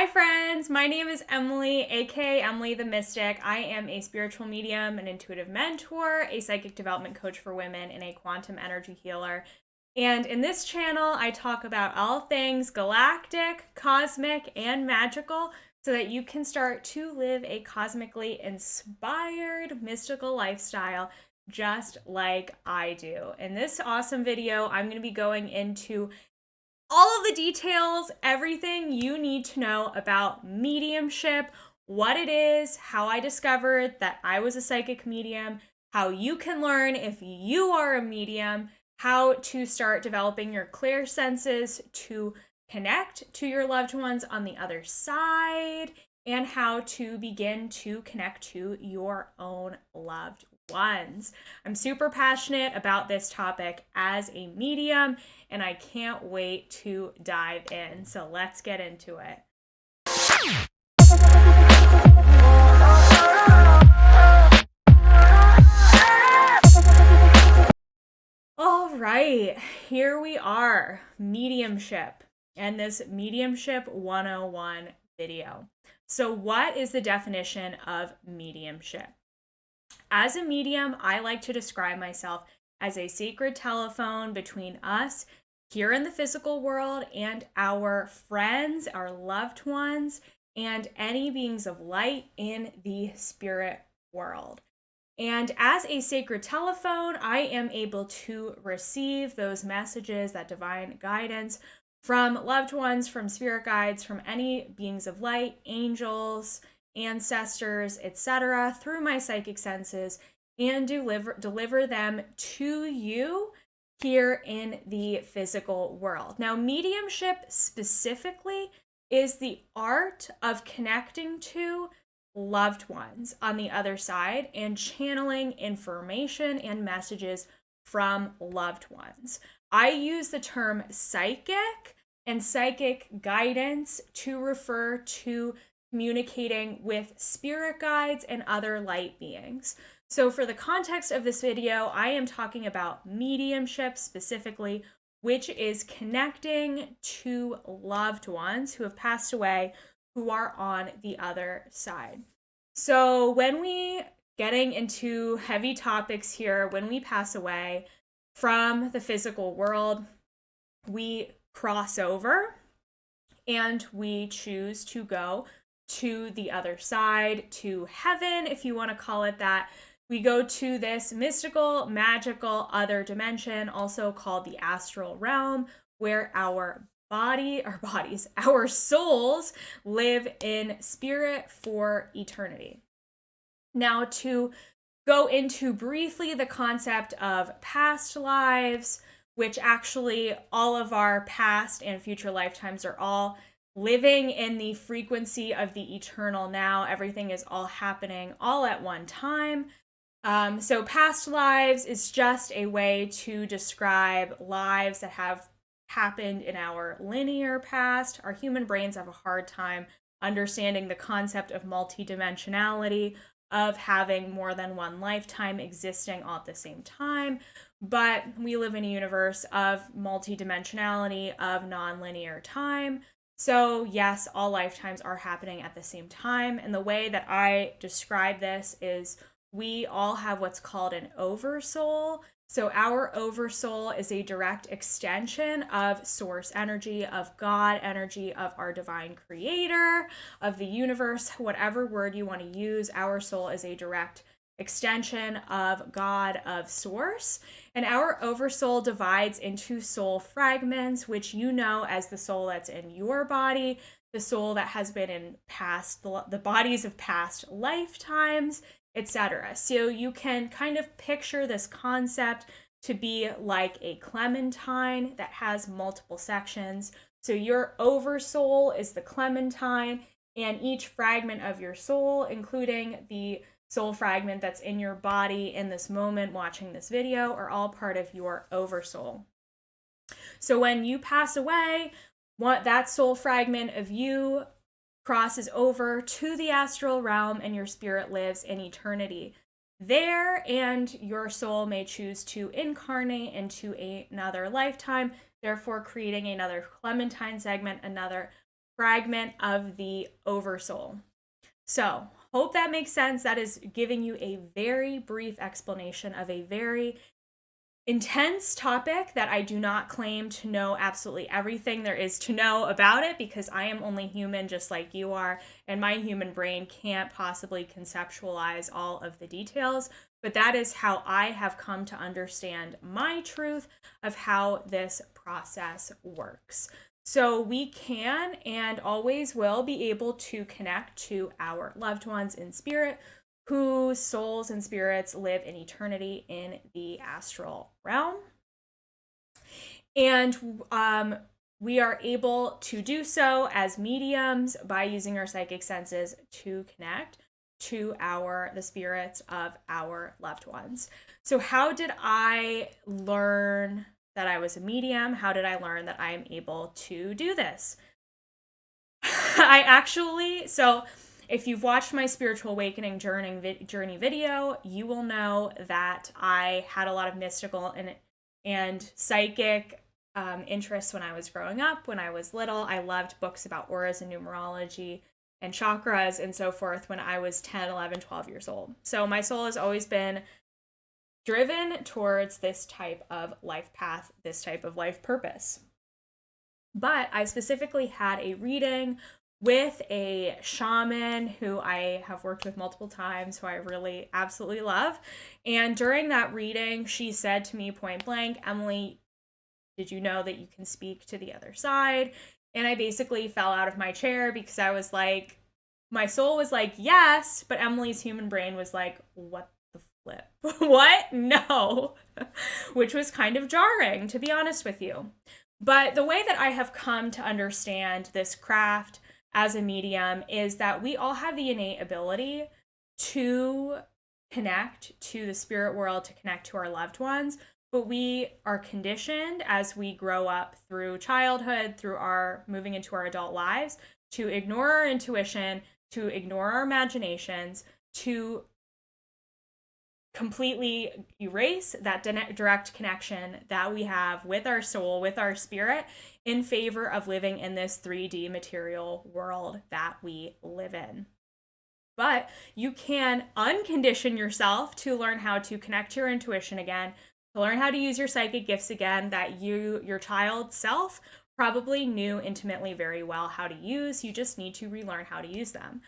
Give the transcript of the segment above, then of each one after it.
Hi friends, my name is Emily, aka Emily the Mystic. I am a spiritual medium, an intuitive mentor, a psychic development coach for women, and a quantum energy healer. And in this channel, I talk about all things galactic, cosmic, and magical so that you can start to live a cosmically inspired, mystical lifestyle just like I do. In this awesome video, I'm going to be going into all of the details, everything you need to know about mediumship, what it is, how I discovered that I was a psychic medium, how you can learn if you are a medium, how to start developing your clear senses to connect to your loved ones on the other side, and how to begin to connect to your own loved ones. I'm super passionate about this topic as a medium, and I can't wait to dive in. So let's get into it. All right, here we are, mediumship, and this Mediumship 101 video. So what is the definition of mediumship? As a medium, I like to describe myself as a sacred telephone between us here in the physical world and our friends, our loved ones, and any beings of light in the spirit world. And as a sacred telephone, I am able to receive those messages, that divine guidance from loved ones, from spirit guides, from any beings of light, angels, ancestors, etc., through my psychic senses, and deliver them to you here in the physical world. Now, mediumship specifically is the art of connecting to loved ones on the other side and channeling information and messages from loved ones. I use the term psychic and psychic guidance to refer to communicating with spirit guides and other light beings. So for the context of this video, I am talking about mediumship specifically, which is connecting to loved ones who have passed away, who are on the other side. So when we getting into heavy topics here, when we pass away from the physical world, we cross over and we choose to go to the other side, to heaven, if you want to call it that. We go to this mystical, magical other dimension, also called the astral realm, where our souls live in spirit for eternity. Now, to go into briefly the concept of past lives, which actually all of our past and future lifetimes are all living in the frequency of the eternal now. Everything is all happening all at one time. So past lives is just a way to describe lives that have happened in our linear past. Our human brains have a hard time understanding the concept of multidimensionality, of having more than one lifetime existing all at the same time. But we live in a universe of multidimensionality, of nonlinear time. So yes, all lifetimes are happening at the same time. And the way that I describe this is we all have what's called an oversoul. So our oversoul is a direct extension of source energy, of God energy, of our divine creator, of the universe, whatever word you want to use. Our soul is a direct extension of God, of source. And our oversoul divides into soul fragments, which you know as the soul that's in your body, the soul that has been in the bodies of past lifetimes, etc. So you can kind of picture this concept to be like a clementine that has multiple sections. So your oversoul is the clementine, and each fragment of your soul, including the soul fragment that's in your body in this moment watching this video, are all part of your oversoul. So when you pass away, that soul fragment of you crosses over to the astral realm, and your spirit lives in eternity there, and your soul may choose to incarnate into another lifetime, therefore creating another clementine segment, another fragment of the Oversoul. So, hope that makes sense. That is giving you a very brief explanation of a very intense topic that I do not claim to know absolutely everything there is to know about it, because I am only human just like you are, and my human brain can't possibly conceptualize all of the details. But that is how I have come to understand my truth of how this process works. So we can and always will be able to connect to our loved ones in spirit, whose souls and spirits live in eternity in the astral realm. And we are able to do so as mediums by using our psychic senses to connect to the spirits of our loved ones. So how did I learn that I was a medium? How did I learn that I am able to do this? So if you've watched my spiritual awakening journey video, you will know that I had a lot of mystical and psychic interests when I was growing up. When I was little, I loved books about auras and numerology and chakras and so forth when I was 10, 11, 12 years old. So my soul has always been driven towards this type of life path, this type of life purpose. But I specifically had a reading with a shaman who I have worked with multiple times, who I really absolutely love. And during that reading, she said to me point blank, "Emily, did you know that you can speak to the other side?" And I basically fell out of my chair because I was like, my soul was like, yes, but Emily's human brain was like, what the flip? What? No. Which was kind of jarring, to be honest with you. But the way that I have come to understand this craft as a medium is that we all have the innate ability to connect to the spirit world, to connect to our loved ones, but we are conditioned as we grow up through childhood, through our moving into our adult lives, to ignore our intuition, to ignore our imaginations, to completely erase that direct connection that we have with our soul, with our spirit, in favor of living in this 3D material world that we live in. But you can uncondition yourself to learn how to connect to your intuition again, to learn how to use your psychic gifts again that your child self probably knew intimately very well how to use. You just need to relearn how to use them,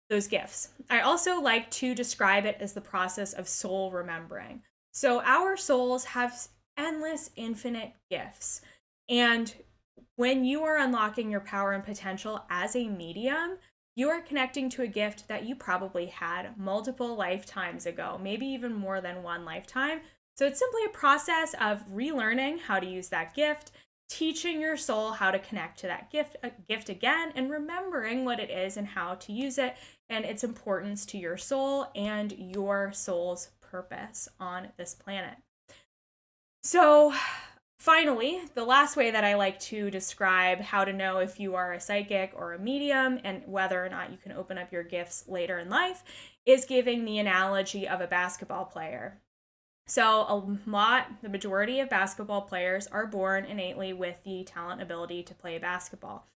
those gifts. I also like to describe it as the process of soul remembering. So our souls have endless, infinite gifts. And when you are unlocking your power and potential as a medium, you are connecting to a gift that you probably had multiple lifetimes ago, maybe even more than one lifetime. So it's simply a process of relearning how to use that gift, teaching your soul how to connect to that gift again, and remembering what it is and how to use it and its importance to your soul and your soul's purpose on this planet. So finally, the last way that I like to describe how to know if you are a psychic or a medium and whether or not you can open up your gifts later in life is giving the analogy of a basketball player. So the majority of basketball players are born innately with the talent ability to play basketball.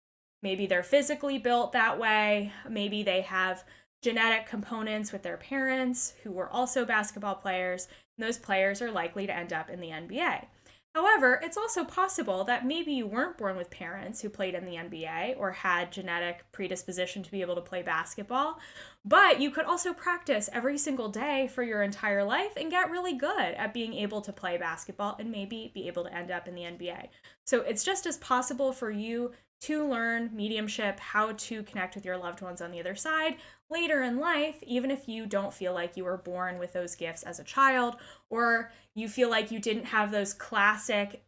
Maybe they're physically built that way. Maybe they have genetic components with their parents who were also basketball players. And those players are likely to end up in the NBA. However, it's also possible that maybe you weren't born with parents who played in the NBA or had genetic predisposition to be able to play basketball, but you could also practice every single day for your entire life and get really good at being able to play basketball and maybe be able to end up in the NBA. So it's just as possible for you to learn mediumship, how to connect with your loved ones on the other side later in life, even if you don't feel like you were born with those gifts as a child, or you feel like you didn't have those classic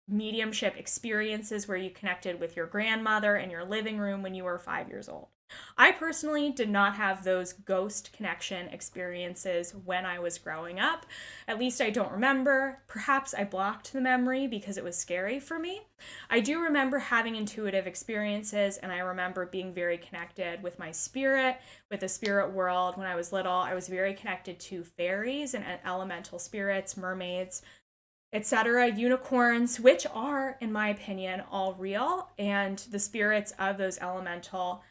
mediumship experiences where you connected with your grandmother in your living room when you were 5 years old. I personally did not have those ghost connection experiences when I was growing up. At least I don't remember. Perhaps I blocked the memory because it was scary for me. I do remember having intuitive experiences, and I remember being very connected with my spirit, with the spirit world. When I was little, I was very connected to fairies and elemental spirits, mermaids, etc., unicorns, which are, in my opinion, all real, and the spirits of those elemental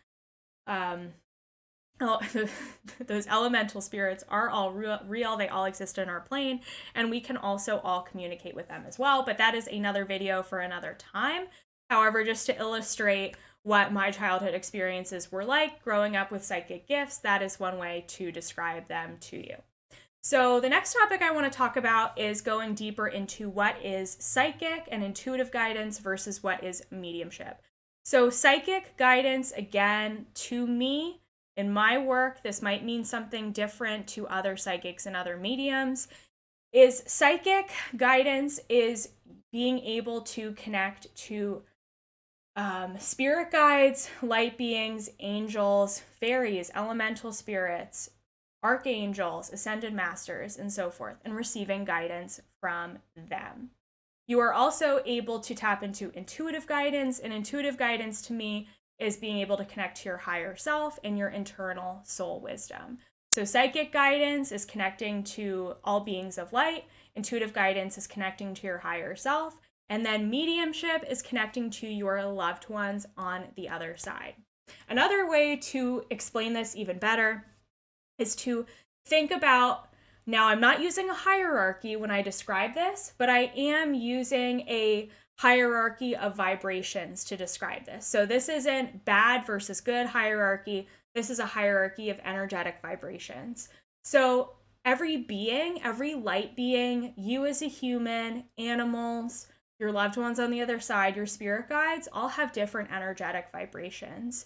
those elemental spirits are all real. They all exist in our plane, and we can also all communicate with them as well. But that is another video for another time. However, just to illustrate what my childhood experiences were like growing up with psychic gifts, that is one way to describe them to you. So the next topic I want to talk about is going deeper into what is psychic and intuitive guidance versus what is mediumship. So psychic guidance, again, to me, in my work, this might mean something different to other psychics and other mediums, is psychic guidance is being able to connect to spirit guides, light beings, angels, fairies, elemental spirits, archangels, ascended masters, and so forth, and receiving guidance from them. You are also able to tap into intuitive guidance, and intuitive guidance to me is being able to connect to your higher self and your internal soul wisdom. So psychic guidance is connecting to all beings of light, intuitive guidance is connecting to your higher self, and then mediumship is connecting to your loved ones on the other side. Another way to explain this even better is to think about, now I'm not using a hierarchy when I describe this, but I am using a hierarchy of vibrations to describe this. So this isn't bad versus good hierarchy. This is a hierarchy of energetic vibrations. So every being, every light being, you as a human, animals, your loved ones on the other side, your spirit guides, all have different energetic vibrations.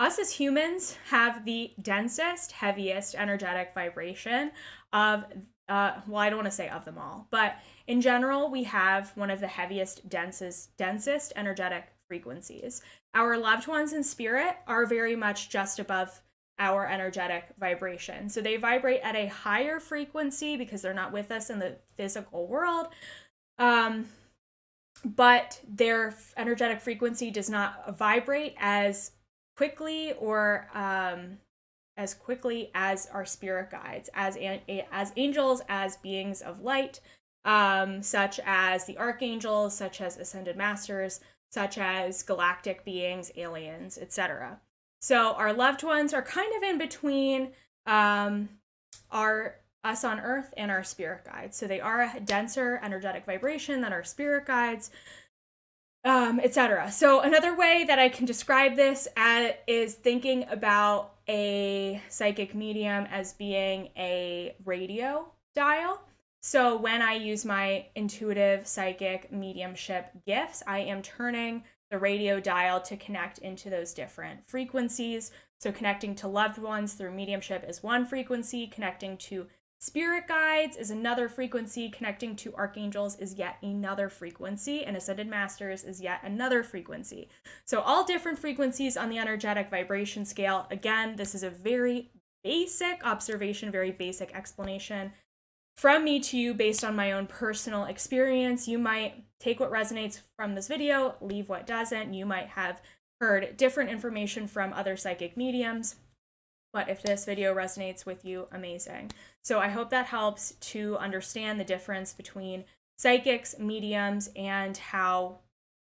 Us as humans have the densest, heaviest energetic vibration of, well, I don't want to say of them all, but in general, we have one of the heaviest, densest energetic frequencies. Our loved ones in spirit are very much just above our energetic vibration. So they vibrate at a higher frequency because they're not with us in the physical world. But their energetic frequency does not vibrate as quickly or as quickly as our spirit guides, as angels, as beings of light, such as the archangels, such as ascended masters, such as galactic beings, aliens, etc. So our loved ones are kind of in between our us on earth and our spirit guides. So they are a denser energetic vibration than our spirit guides, etc. So another way that I can describe this is thinking about a psychic medium as being a radio dial. So when I use my intuitive psychic mediumship gifts, I am turning the radio dial to connect into those different frequencies. So connecting to loved ones through mediumship is one frequency, connecting to spirit guides is another frequency, connecting to archangels is yet another frequency, and ascended masters is yet another frequency. So all different frequencies on the energetic vibration scale. Again, this is a very basic observation, very basic explanation from me to you based on my own personal experience. You might take what resonates from this video, leave what doesn't. You might have heard different information from other psychic mediums. But if this video resonates with you, amazing. So I hope that helps to understand the difference between psychics, mediums, and how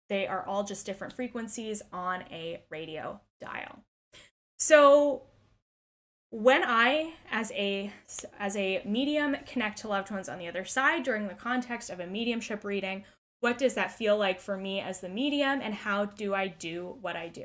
they are all just different frequencies on a radio dial. So when I, as a medium, connect to loved ones on the other side during the context of a mediumship reading, what does that feel like for me as the medium, and how do I do what I do?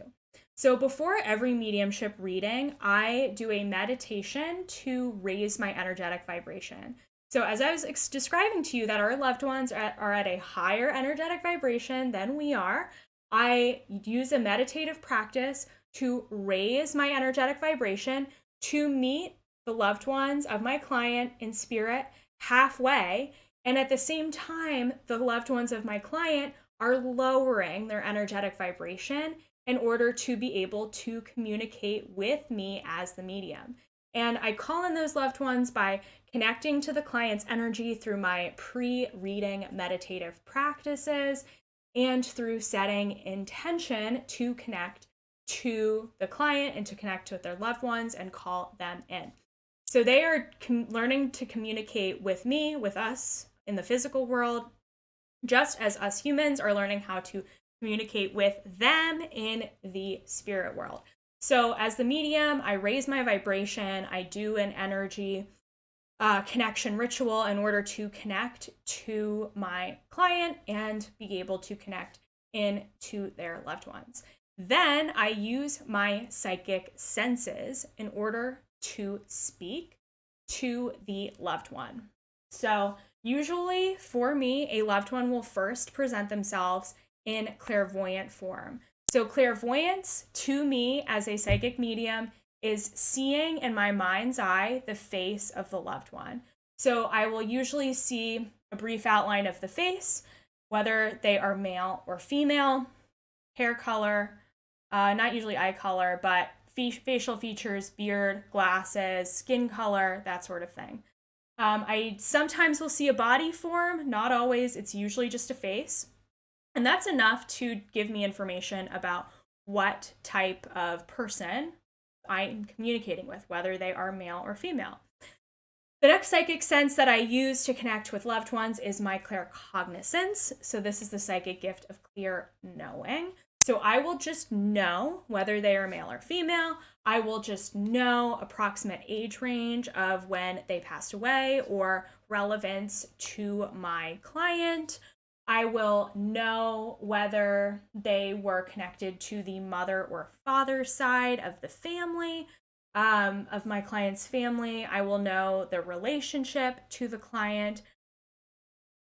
So before every mediumship reading, I do a meditation to raise my energetic vibration. So as I was describing to you that our loved ones are at a higher energetic vibration than we are, I use a meditative practice to raise my energetic vibration to meet the loved ones of my client in spirit halfway. And at the same time, the loved ones of my client are lowering their energetic vibration in order to be able to communicate with me as the medium. And I call in those loved ones by connecting to the client's energy through my pre-reading meditative practices and through setting intention to connect to the client and to connect with their loved ones and call them in. So they are learning to communicate with me, with us in the physical world, just as us humans are learning how to communicate with them in the spirit world. So as the medium, I raise my vibration, I do an energy connection ritual in order to connect to my client and be able to connect into their loved ones. Then I use my psychic senses in order to speak to the loved one. So usually for me, a loved one will first present themselves in clairvoyant form. So clairvoyance to me as a psychic medium is seeing in my mind's eye the face of the loved one. So I will usually see a brief outline of the face, whether they are male or female, hair color, not usually eye color, but facial features, beard, glasses, skin color, that sort of thing. I sometimes will see a body form, not always, it's usually just a face. And that's enough to give me information about what type of person I'm communicating with, whether they are male or female. The next psychic sense that I use to connect with loved ones is my Cognizance. So this is the psychic gift of clear knowing. So I will just know whether they are male or female. I will just know approximate age range of when they passed away or relevance to my client. I will know whether they were connected to the mother or father side of the family, of my client's family. I will know the relationship to the client.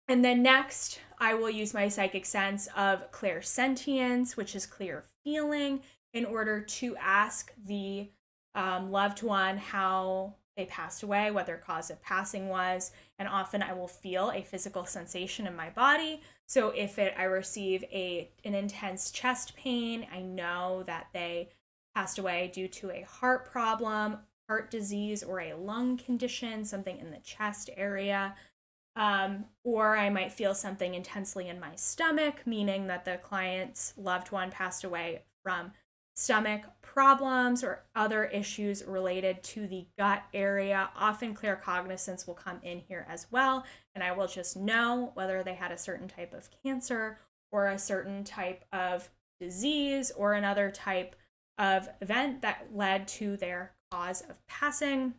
And then next, I will use my psychic sense of clairsentience, which is clear feeling, in order to ask the loved one how they passed away, what their cause of passing was, and often I will feel a physical sensation in my body. So if I receive an intense chest pain, I know that they passed away due to a heart problem, heart disease, or a lung condition, something in the chest area. Or I might feel something intensely in my stomach, meaning that the client's loved one passed away from stomach problems or other issues related to the gut area. Often claircognizance will come in here as well, and I will just know whether they had a certain type of cancer or a certain type of disease or another type of event that led to their cause of passing.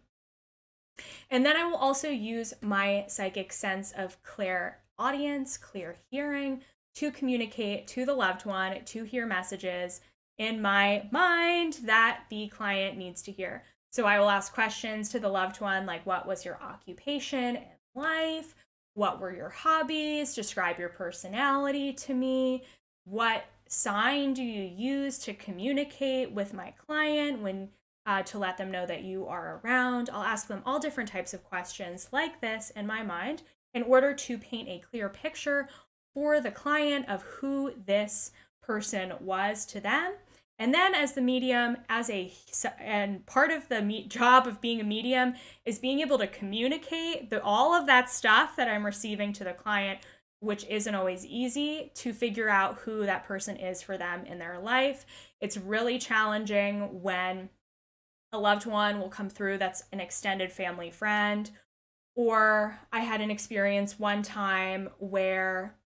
And then I will also use my psychic sense of clairaudience, clear hearing, to communicate to the loved one, to hear messages in my mind that the client needs to hear. So I will ask questions to the loved one, like, what was your occupation in life? What were your hobbies? Describe your personality to me. What sign do you use to communicate with my client when to let them know that you are around? I'll ask them all different types of questions like this in my mind in order to paint a clear picture for the client of who this person was to them. And then as the medium, and part of the job of being a medium is being able to communicate all of that stuff that I'm receiving to the client, which isn't always easy, to figure out who that person is for them in their life. It's really challenging when a loved one will come through that's an extended family friend. Or I had an experience one time where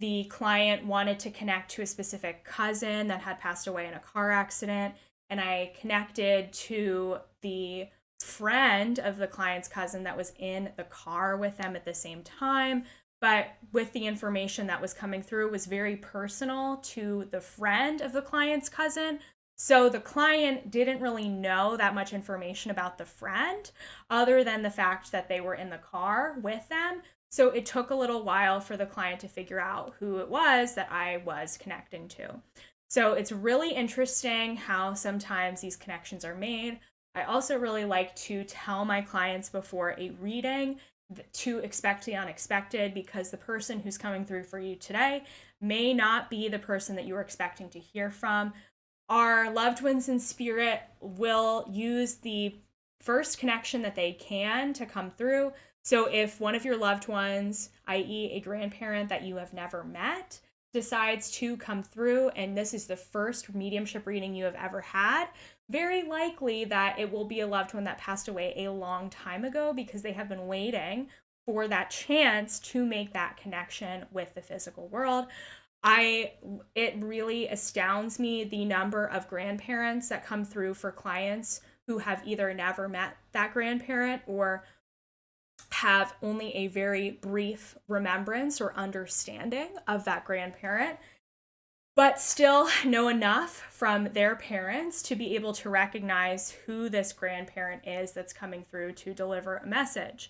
the client wanted to connect to a specific cousin that had passed away in a car accident, and I connected to the friend of the client's cousin that was in the car with them at the same time. But with the information that was coming through, it was very personal to the friend of the client's cousin. So the client didn't really know that much information about the friend other than the fact that they were in the car with them. So it took a little while for the client to figure out who it was that I was connecting to. So it's really interesting how sometimes these connections are made. I also really like to tell my clients before a reading to expect the unexpected, because the person who's coming through for you today may not be the person that you were expecting to hear from. Our loved ones in spirit will use the first connection that they can to come through. So if one of your loved ones, i.e. a grandparent that you have never met, decides to come through and this is the first mediumship reading you have ever had, very likely that it will be a loved one that passed away a long time ago because they have been waiting for that chance to make that connection with the physical world. It really astounds me the number of grandparents that come through for clients who have either never met that grandparent or have only a very brief remembrance or understanding of that grandparent, but still know enough from their parents to be able to recognize who this grandparent is that's coming through to deliver a message.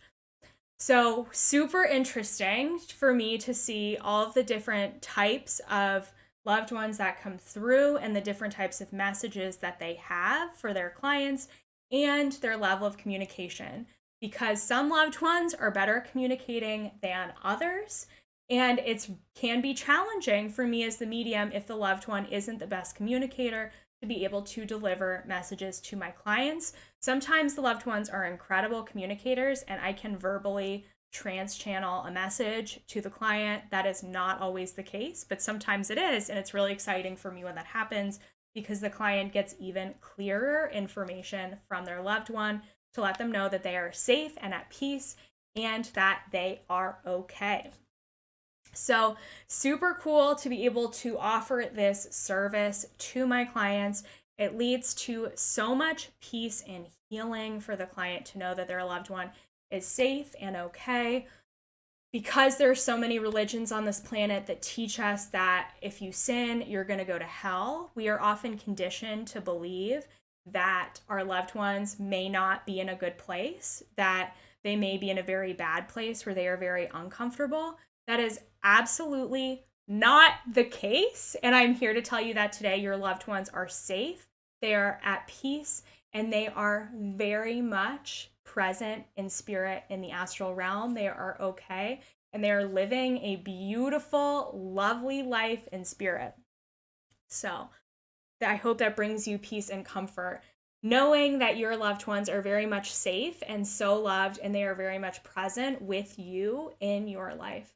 So super interesting for me to see all of the different types of loved ones that come through and the different types of messages that they have for their clients and their level of communication. Because some loved ones are better communicating than others. And it can be challenging for me as the medium if the loved one isn't the best communicator to be able to deliver messages to my clients. Sometimes the loved ones are incredible communicators and I can verbally trans-channel a message to the client. That is not always the case, but sometimes it is. And it's really exciting for me when that happens because the client gets even clearer information from their loved one to let them know that they are safe and at peace and that they are okay. So super cool to be able to offer this service to my clients. It leads to so much peace and healing for the client to know that their loved one is safe and okay. Because there's so many religions on this planet that teach us that if you sin, you're going to go to hell, we are often conditioned to believe that our loved ones may not be in a good place, that they may be in a very bad place where they are very uncomfortable. That is absolutely not the case. And I'm here to tell you that today your loved ones are safe, they are at peace, and they are very much present in spirit in the astral realm. They are okay, and they are living a beautiful, lovely life in spirit. So I hope that brings you peace and comfort, knowing that your loved ones are very much safe and so loved, and they are very much present with you in your life.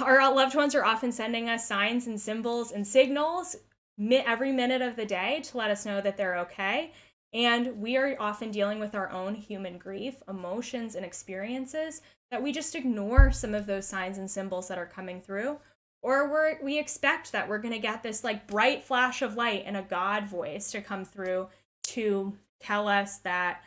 Our loved ones are often sending us signs and symbols and signals every minute of the day to let us know that they're okay. And we are often dealing with our own human grief, emotions, and experiences that we just ignore some of those signs and symbols that are coming through. Or we expect that we're going to get this like bright flash of light and a God voice to come through to tell us that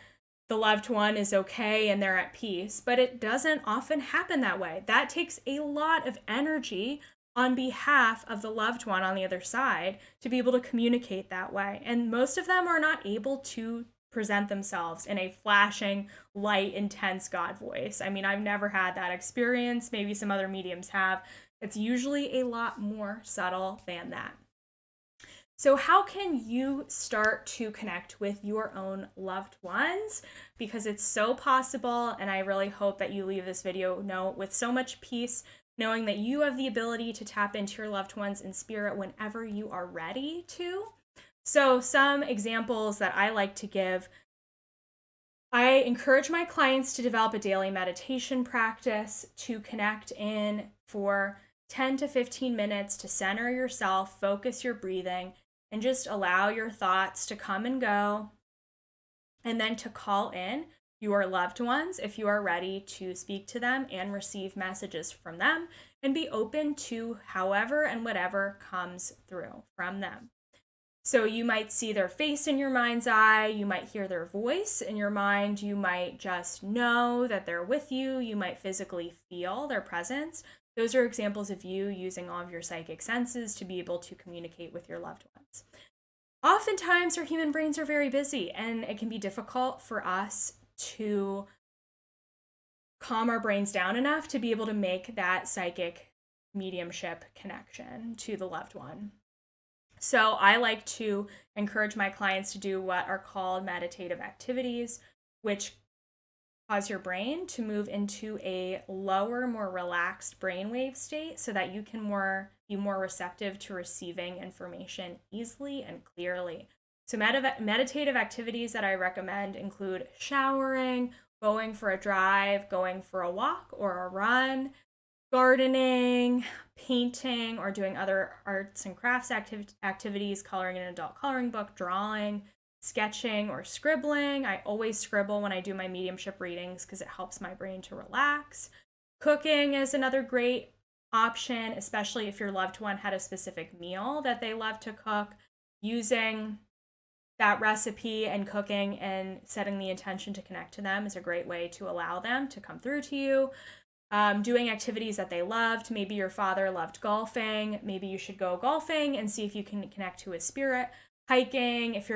the loved one is okay and they're at peace. But it doesn't often happen that way. That takes a lot of energy on behalf of the loved one on the other side to be able to communicate that way. And most of them are not able to present themselves in a flashing, light, intense God voice. I mean, I've never had that experience. Maybe some other mediums have. It's usually a lot more subtle than that. So how can you start to connect with your own loved ones? Because it's so possible, and I really hope that you leave this video with so much peace, knowing that you have the ability to tap into your loved ones in spirit whenever you are ready to. So some examples that I like to give: I encourage my clients to develop a daily meditation practice to connect in for 10 to 15 minutes to center yourself, focus your breathing, and just allow your thoughts to come and go. And then to call in your loved ones if you are ready to speak to them and receive messages from them, and be open to however and whatever comes through from them. So you might see their face in your mind's eye, you might hear their voice in your mind, you might just know that they're with you, you might physically feel their presence. Those are examples of you using all of your psychic senses to be able to communicate with your loved ones. Oftentimes, our human brains are very busy, and it can be difficult for us to calm our brains down enough to be able to make that psychic mediumship connection to the loved one. So I like to encourage my clients to do what are called meditative activities, which cause your brain to move into a lower, more relaxed brainwave state so that you can be more receptive to receiving information easily and clearly. So meditative activities that I recommend include showering, going for a drive, going for a walk or a run, gardening, painting, or doing other arts and crafts activities, coloring an adult coloring book, drawing, sketching or scribbling. I always scribble when I do my mediumship readings because it helps my brain to relax. Cooking is another great option, especially if your loved one had a specific meal that they love to cook. Using that recipe and cooking and setting the intention to connect to them is a great way to allow them to come through to you. Doing activities that they loved. Maybe your father loved golfing. Maybe you should go golfing and see if you can connect to his spirit. Hiking, if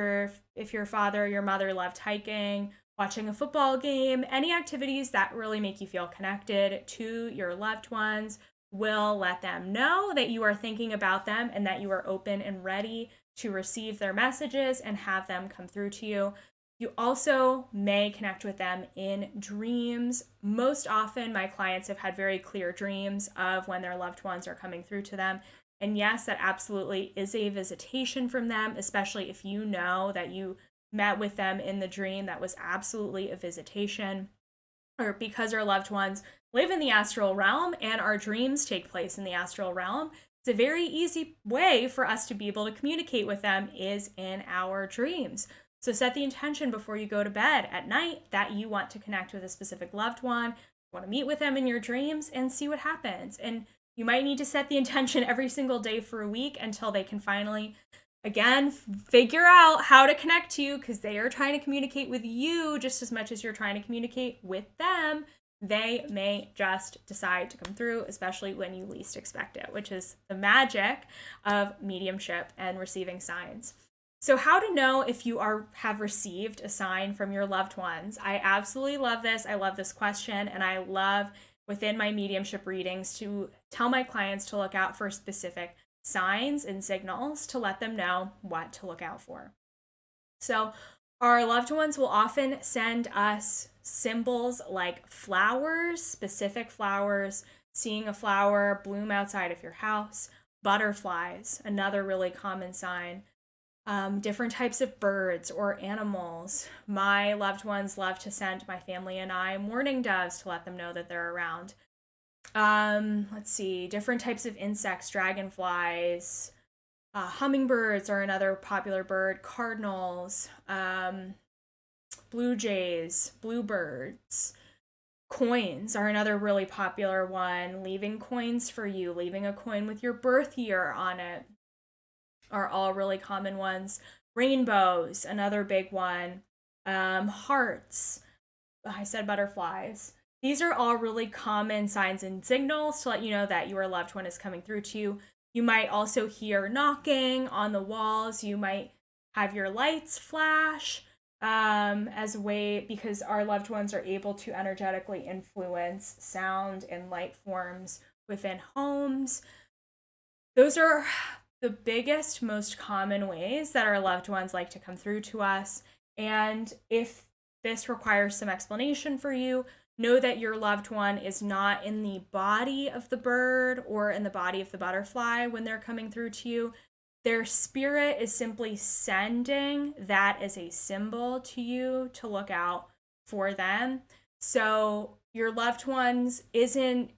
your father or your mother loved hiking. Watching a football game. Any activities that really make you feel connected to your loved ones will let them know that you are thinking about them and that you are open and ready to receive their messages and have them come through to you. You also may connect with them in dreams. Most often, my clients have had very clear dreams of when their loved ones are coming through to them. And yes, that absolutely is a visitation from them, especially if you know that you met with them in the dream. That was absolutely a visitation. Or because our loved ones live in the astral realm and our dreams take place in the astral realm, it's a very easy way for us to be able to communicate with them is in our dreams. So set the intention before you go to bed at night that you want to connect with a specific loved one, you want to meet with them in your dreams and see what happens. And you might need to set the intention every single day for a week until they can finally, again, figure out how to connect to you, because they are trying to communicate with you just as much as you're trying to communicate with them. They may just decide to come through, especially when you least expect it, which is the magic of mediumship and receiving signs. So how to know if you have received a sign from your loved ones? I absolutely love this. I love this question, and I love within my mediumship readings to tell my clients to look out for specific signs and signals to let them know what to look out for. So our loved ones will often send us symbols like flowers, specific flowers, seeing a flower bloom outside of your house, butterflies, another really common sign, different types of birds or animals. My loved ones love to send my family and I mourning doves to let them know that they're around. Let's see, different types of insects, dragonflies, hummingbirds are another popular bird, cardinals, blue jays, bluebirds, coins are another really popular one. Leaving coins for you, leaving a coin with your birth year on it are all really common ones. Rainbows, another big one. Hearts, I said butterflies. These are all really common signs and signals to let you know that your loved one is coming through to you. You might also hear knocking on the walls. You might have your lights flash as a way, because our loved ones are able to energetically influence sound and light forms within homes. Those are the biggest, most common ways that our loved ones like to come through to us. And if this requires some explanation for you, know that your loved one is not in the body of the bird or in the body of the butterfly when they're coming through to you. Their spirit is simply sending that as a symbol to you to look out for them. So your loved ones isn't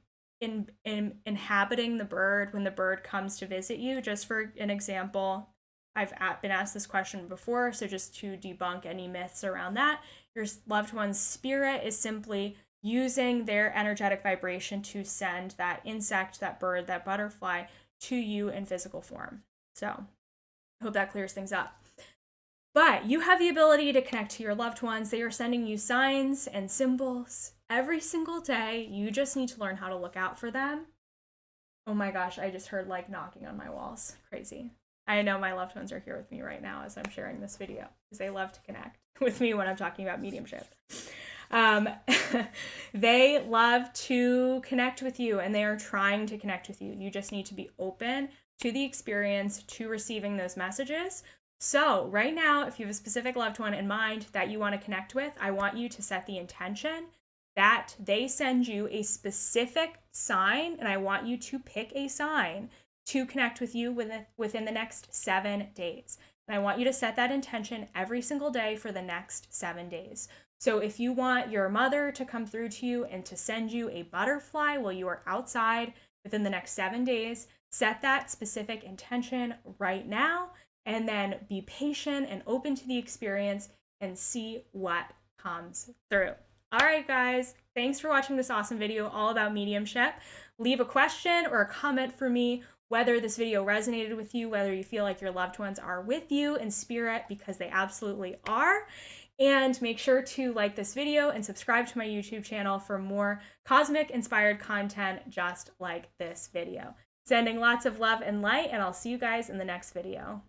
inhabiting the bird when the bird comes to visit you. Just for an example, I've been asked this question before, so just to debunk any myths around that, your loved one's spirit is simply using their energetic vibration to send that insect, that bird, that butterfly to you in physical form. So I hope that clears things up. But you have the ability to connect to your loved ones. They are sending you signs and symbols every single day. You just need to learn how to look out for them. Oh my gosh, I just heard like knocking on my walls. Crazy. I know my loved ones are here with me right now as I'm sharing this video because they love to connect with me when I'm talking about mediumship. They love to connect with you and they are trying to connect with you. You just need to be open to the experience, to receiving those messages. So right now, if you have a specific loved one in mind that you want to connect with, I want you to set the intention that they send you a specific sign, and I want you to pick a sign to connect with you within the next 7 days. And I want you to set that intention every single day for the next 7 days. So if you want your mother to come through to you and to send you a butterfly while you are outside within the next 7 days, set that specific intention right now and then be patient and open to the experience and see what comes through. All right, guys, thanks for watching this awesome video all about mediumship. Leave a question or a comment for me, whether this video resonated with you, whether you feel like your loved ones are with you in spirit, because they absolutely are. And make sure to like this video and subscribe to my YouTube channel for more cosmic inspired content just like this video. Sending lots of love and light, and I'll see you guys in the next video.